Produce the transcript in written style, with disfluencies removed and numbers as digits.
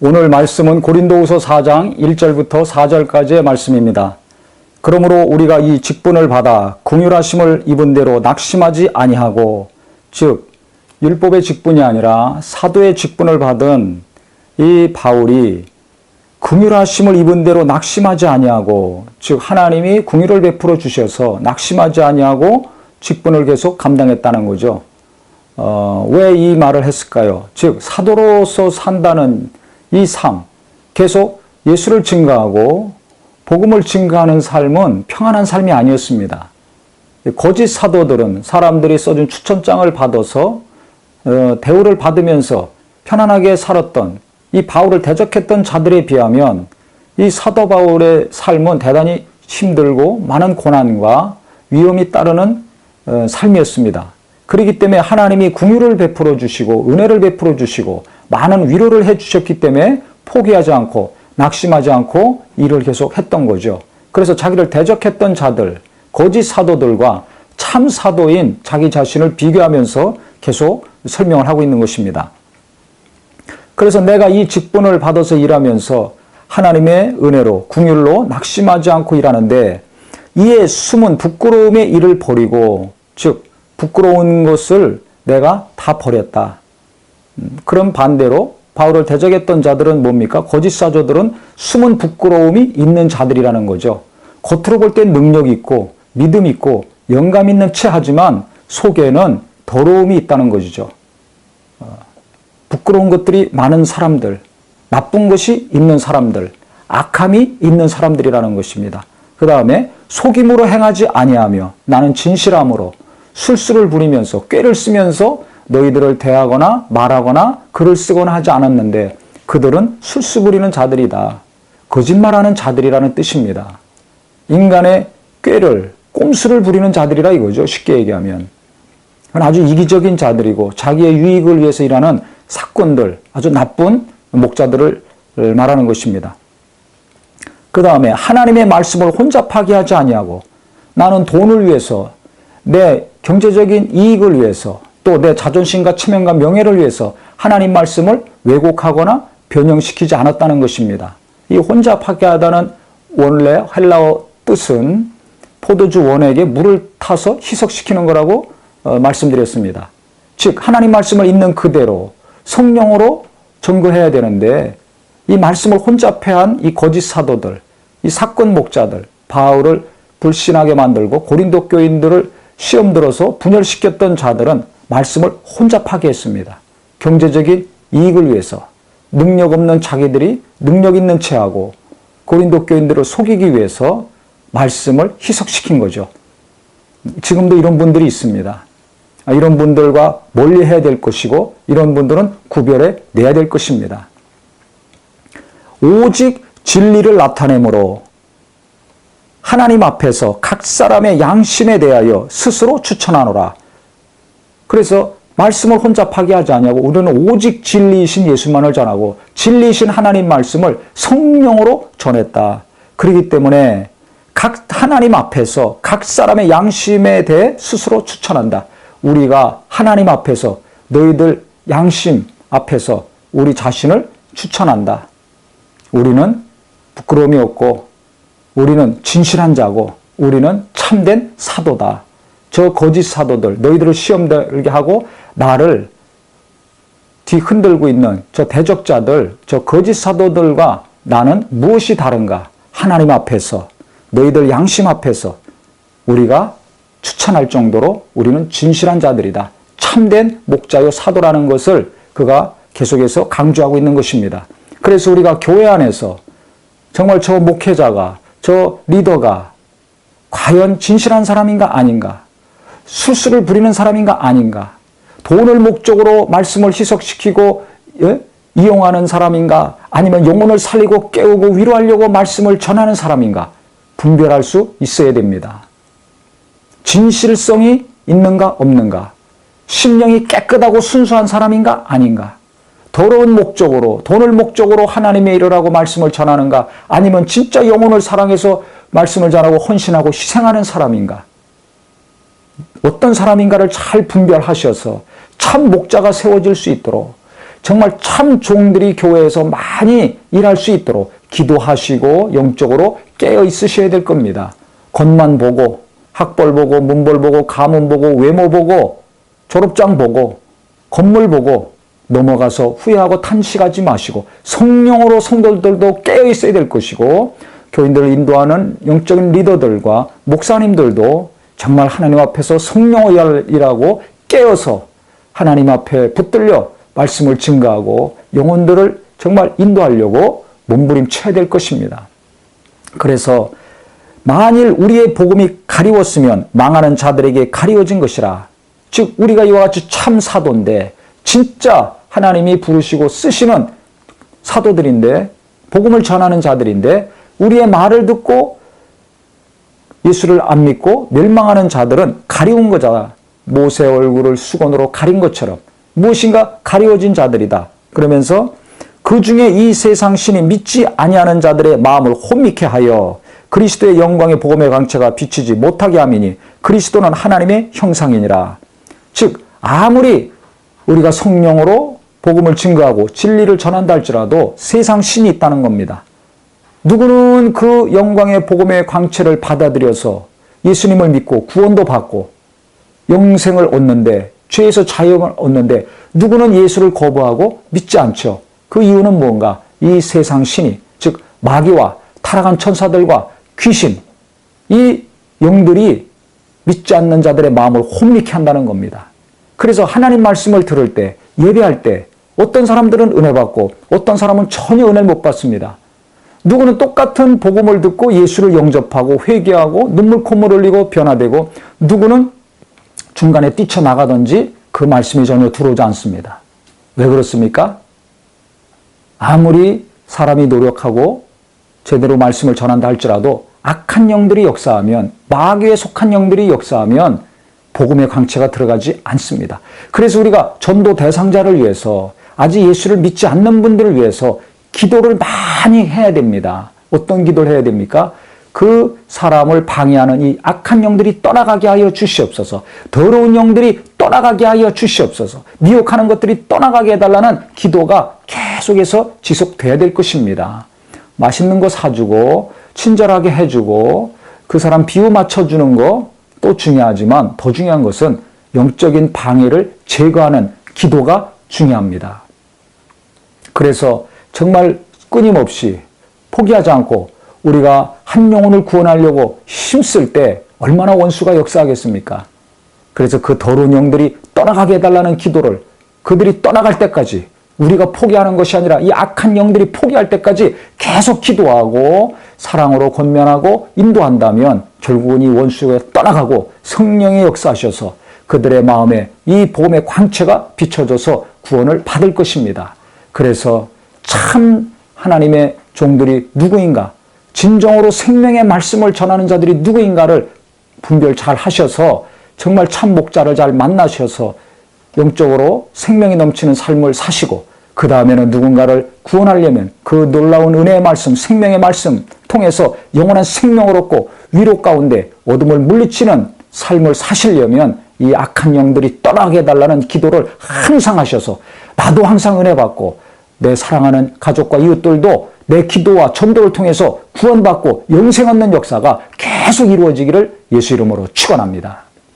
오늘 말씀은 고린도후서 4장 1절부터 4절까지의 말씀입니다. 그러므로 우리가 이 직분을 받아 긍휼하심을 입은 대로 낙심하지 아니하고, 즉 율법의 직분이 아니라 사도의 직분을 받은 이 바울이 긍휼하심을 입은 대로 낙심하지 아니하고, 즉 하나님이 긍휼을 베풀어 주셔서 낙심하지 아니하고 직분을 계속 감당했다는 거죠. 왜 이 말을 했을까요? 즉 사도로서 산다는 이 삶, 계속 예수를 증거하고 복음을 증거하는 삶은 평안한 삶이 아니었습니다. 거짓 사도들은 사람들이 써준 추천장을 받아서 대우를 받으면서 편안하게 살았던 이 바울을 대적했던 자들에 비하면 이 사도 바울의 삶은 대단히 힘들고 많은 고난과 위험이 따르는 삶이었습니다. 그렇기 때문에 하나님이 긍휼을 베풀어 주시고 은혜를 베풀어 주시고 많은 위로를 해 주셨기 때문에 포기하지 않고 낙심하지 않고 일을 계속 했던 거죠. 그래서 자기를 대적했던 자들, 거짓 사도들과 참 사도인 자기 자신을 비교하면서 계속 설명을 하고 있는 것입니다. 그래서 내가 이 직분을 받아서 일하면서 하나님의 은혜로 긍휼로 낙심하지 않고 일하는데, 이에 숨은 부끄러움의 일을 버리고, 즉 부끄러운 것을 내가 다 버렸다. 그럼 반대로 바울을 대적했던 자들은 뭡니까? 거짓 사도들은 숨은 부끄러움이 있는 자들이라는 거죠. 겉으로 볼 땐 능력 있고 믿음 있고 영감 있는 채 하지만 속에는 더러움이 있다는 것이죠. 부끄러운 것들이 많은 사람들, 나쁜 것이 있는 사람들, 악함이 있는 사람들이라는 것입니다. 그 다음에 속임으로 행하지 아니하며 나는 진실함으로 술수를 부리면서 꾀를 쓰면서 너희들을 대하거나 말하거나 글을 쓰거나 하지 않았는데 그들은 술수 부리는 자들이다. 거짓말하는 자들이라는 뜻입니다. 인간의 꾀를, 꼼수를 부리는 자들이라 이거죠. 쉽게 얘기하면. 아주 이기적인 자들이고 자기의 유익을 위해서 일하는 사건들, 아주 나쁜 목자들을 말하는 것입니다. 그 다음에 하나님의 말씀을 혼자 파기하지 아니하고, 나는 돈을 위해서, 내 경제적인 이익을 위해서, 또 내 자존심과 체면과 명예를 위해서 하나님 말씀을 왜곡하거나 변형시키지 않았다는 것입니다. 이 혼자 파기하다는 원래 헬라어 뜻은 포도주 원액에 물을 타서 희석시키는 거라고 말씀드렸습니다. 즉 하나님 말씀을 있는 그대로 성령으로 증거해야 되는데, 이 말씀을 혼자 패한 이 거짓 사도들, 이 사건 목자들, 바울을 불신하게 만들고 고린도 교인들을 시험 들어서 분열시켰던 자들은 말씀을 혼자 파괴했습니다. 경제적인 이익을 위해서 능력 없는 자기들이 능력 있는 체하고 고린도 교인들을 속이기 위해서 말씀을 희석시킨 거죠. 지금도 이런 분들이 있습니다. 이런 분들과 멀리해야 될 것이고 이런 분들은 구별해 내야 될 것입니다. 오직 진리를 나타내므로 하나님 앞에서 각 사람의 양심에 대하여 스스로 추천하노라. 그래서 말씀을 혼자 파기하지 아니하고 우리는 오직 진리이신 예수만을 전하고 진리이신 하나님 말씀을 성령으로 전했다. 그렇기 때문에 하나님 앞에서 각 사람의 양심에 대해 스스로 추천한다. 우리가 하나님 앞에서 너희들 양심 앞에서 우리 자신을 추천한다. 우리는 부끄러움이 없고 우리는 진실한 자고 우리는 참된 사도다. 저 거짓 사도들, 너희들을 시험 들게 하고 나를 뒤흔들고 있는 저 대적자들, 저 거짓 사도들과 나는 무엇이 다른가? 하나님 앞에서, 너희들 양심 앞에서 우리가 추천할 정도로 우리는 진실한 자들이다. 참된 목자요 사도라는 것을 그가 계속해서 강조하고 있는 것입니다. 그래서 우리가 교회 안에서 정말 저 목회자가, 저 리더가 과연 진실한 사람인가 아닌가? 술수를 부리는 사람인가 아닌가? 돈을 목적으로 말씀을 희석시키고 이용하는 사람인가? 아니면 영혼을 살리고 깨우고 위로하려고 말씀을 전하는 사람인가? 분별할 수 있어야 됩니다. 진실성이 있는가 없는가? 심령이 깨끗하고 순수한 사람인가 아닌가? 더러운 목적으로, 돈을 목적으로 하나님의 일을 하고 말씀을 전하는가? 아니면 진짜 영혼을 사랑해서 말씀을 전하고 헌신하고 희생하는 사람인가? 어떤 사람인가를 잘 분별하셔서 참 목자가 세워질 수 있도록 정말 참 종들이 교회에서 많이 일할 수 있도록 기도하시고 영적으로 깨어 있으셔야 될 겁니다. 겉만 보고 학벌 보고 문벌 보고 가문 보고 외모 보고 졸업장 보고 건물 보고 넘어가서 후회하고 탄식하지 마시고 성령으로 성도들도 깨어 있어야 될 것이고 교인들을 인도하는 영적인 리더들과 목사님들도 정말 하나님 앞에서 성령으로 일하고 깨어서 하나님 앞에 붙들려 말씀을 증거하고 영혼들을 정말 인도하려고 몸부림쳐야 될 것입니다. 그래서 만일 우리의 복음이 가리웠으면 망하는 자들에게 가리워진 것이라. 즉 우리가 이와 같이 참 사도인데 진짜 하나님이 부르시고 쓰시는 사도들인데 복음을 전하는 자들인데 우리의 말을 듣고 예수를 안 믿고 멸망하는 자들은 가리운 거잖아. 모세 얼굴을 수건으로 가린 것처럼 무엇인가 가리워진 자들이다. 그러면서 그 중에 이 세상 신이 믿지 아니하는 자들의 마음을 혼미케 하여 그리스도의 영광의 복음의 광채가 비치지 못하게 함이니 그리스도는 하나님의 형상이니라. 즉 아무리 우리가 성령으로 복음을 증거하고 진리를 전한다 할지라도 세상 신이 있다는 겁니다. 누구는 그 영광의 복음의 광채를 받아들여서 예수님을 믿고 구원도 받고 영생을 얻는데 죄에서 자유를 얻는데 누구는 예수를 거부하고 믿지 않죠. 그 이유는 뭔가? 이 세상 신이 즉 마귀와 타락한 천사들과 귀신 이 영들이 믿지 않는 자들의 마음을 혼미케 한다는 겁니다. 그래서 하나님 말씀을 들을 때 예배할 때 어떤 사람들은 은혜 받고 어떤 사람은 전혀 은혜를 못 받습니다. 누구는 똑같은 복음을 듣고 예수를 영접하고 회개하고 눈물 콧물 흘리고 변화되고 누구는 중간에 뛰쳐나가든지 그 말씀이 전혀 들어오지 않습니다. 왜 그렇습니까? 아무리 사람이 노력하고 제대로 말씀을 전한다 할지라도 악한 영들이 역사하면 마귀에 속한 영들이 역사하면 복음의 광채가 들어가지 않습니다. 그래서 우리가 전도 대상자를 위해서 아직 예수를 믿지 않는 분들을 위해서 기도를 많이 해야 됩니다. 어떤 기도를 해야 됩니까? 그 사람을 방해하는 이 악한 영들이 떠나가게 하여 주시옵소서. 더러운 영들이 떠나가게 하여 주시옵소서. 미혹하는 것들이 떠나가게 해달라는 기도가 계속해서 지속돼야 될 것입니다. 맛있는 거 사주고 친절하게 해주고 그 사람 비유 맞춰주는 것도 중요하지만 더 중요한 것은 영적인 방해를 제거하는 기도가 중요합니다. 그래서 정말 끊임없이 포기하지 않고 우리가 한 영혼을 구원하려고 힘쓸 때 얼마나 원수가 역사하겠습니까? 그래서 그 더러운 영들이 떠나가게 해달라는 기도를 그들이 떠나갈 때까지 우리가 포기하는 것이 아니라 이 악한 영들이 포기할 때까지 계속 기도하고 사랑으로 권면하고 인도한다면 결국은 이 원수가 떠나가고 성령이 역사하셔서 그들의 마음에 이 복음의 광채가 비춰져서 구원을 받을 것입니다. 그래서 참 하나님의 종들이 누구인가, 진정으로 생명의 말씀을 전하는 자들이 누구인가를 분별 잘 하셔서 정말 참 목자를 잘 만나셔서 영적으로 생명이 넘치는 삶을 사시고 그 다음에는 누군가를 구원하려면 그 놀라운 은혜의 말씀, 생명의 말씀 통해서 영원한 생명을 얻고 위로 가운데 어둠을 물리치는 삶을 사시려면 이 악한 영들이 떠나게 해달라는 기도를 항상 하셔서 나도 항상 은혜 받고 내 사랑하는 가족과 이웃들도 내 기도와 전도를 통해서 구원받고 영생 얻는 역사가 계속 이루어지기를 예수 이름으로 축원합니다.